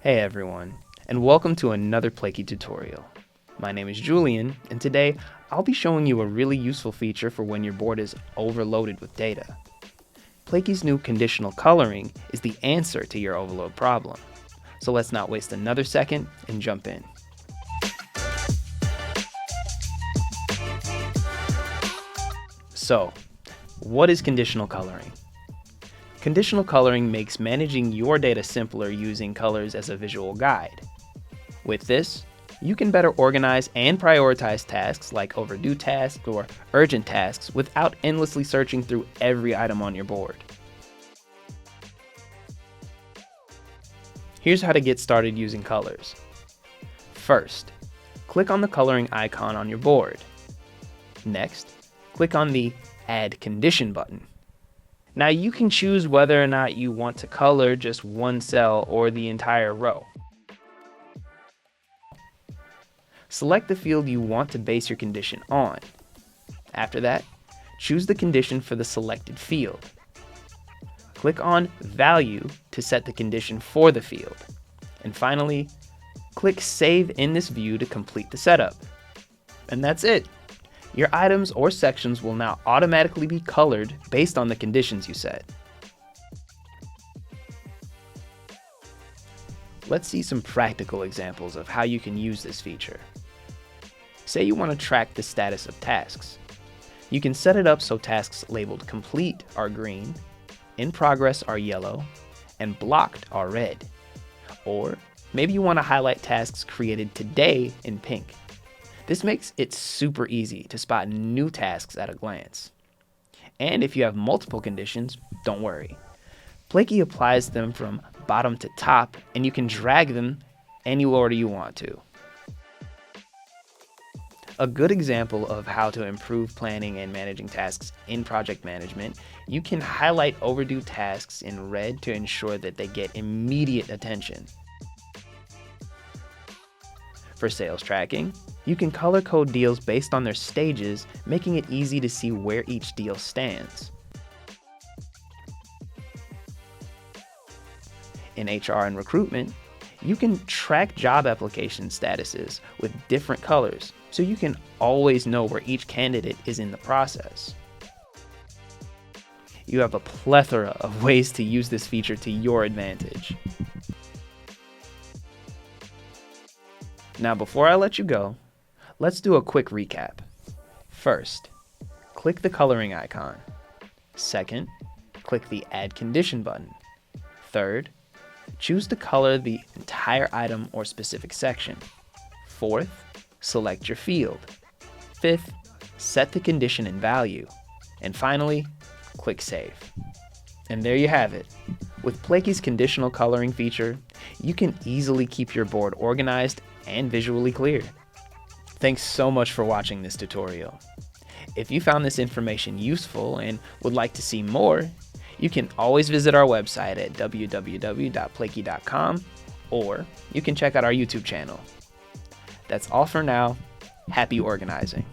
Hey everyone, and welcome to another Plaky tutorial. My name is Julian, and today I'll be showing you a really useful feature for when your board is overloaded with data. Plaky's new conditional coloring is the answer to your overload problem. So let's not waste another second and jump in. So, what is conditional coloring? Conditional coloring makes managing your data simpler using colors as a visual guide. With this, you can better organize and prioritize tasks like overdue tasks or urgent tasks without endlessly searching through every item on your board. Here's how to get started using colors. First, click on the coloring icon on your board. Next, click on the Add Condition button. Now you can choose whether or not you want to color just one cell or the entire row. Select the field you want to base your condition on. After that, choose the condition for the selected field. Click on Value to set the condition for the field. And finally, click Save in this view to complete the setup. And that's it. Your items or sections will now automatically be colored based on the conditions you set. Let's see some practical examples of how you can use this feature. Say you want to track the status of tasks. You can set it up so tasks labeled complete are green, in progress are yellow, and blocked are red. Or maybe you want to highlight tasks created today in pink. This makes it super easy to spot new tasks at a glance. And if you have multiple conditions, don't worry. Plaky applies them from bottom to top, and you can drag them any order you want to. A good example of how to improve planning and managing tasks in project management, you can highlight overdue tasks in red to ensure that they get immediate attention. For sales tracking, you can color code deals based on their stages, making it easy to see where each deal stands. In HR and recruitment, you can track job application statuses with different colors, so you can always know where each candidate is in the process. You have a plethora of ways to use this feature to your advantage. Now, before I let you go, let's do a quick recap. First, click the coloring icon. Second, click the Add Condition button. Third, choose to color the entire item or specific section. Fourth, select your field. Fifth, set the condition and value. And finally, click Save. And there you have it. With Plaky's conditional coloring feature, you can easily keep your board organized and visually clear. Thanks so much for watching this tutorial. If you found this information useful and would like to see more, you can always visit our website at www.plaky.com, or you can check out our YouTube channel. That's all for now. Happy organizing.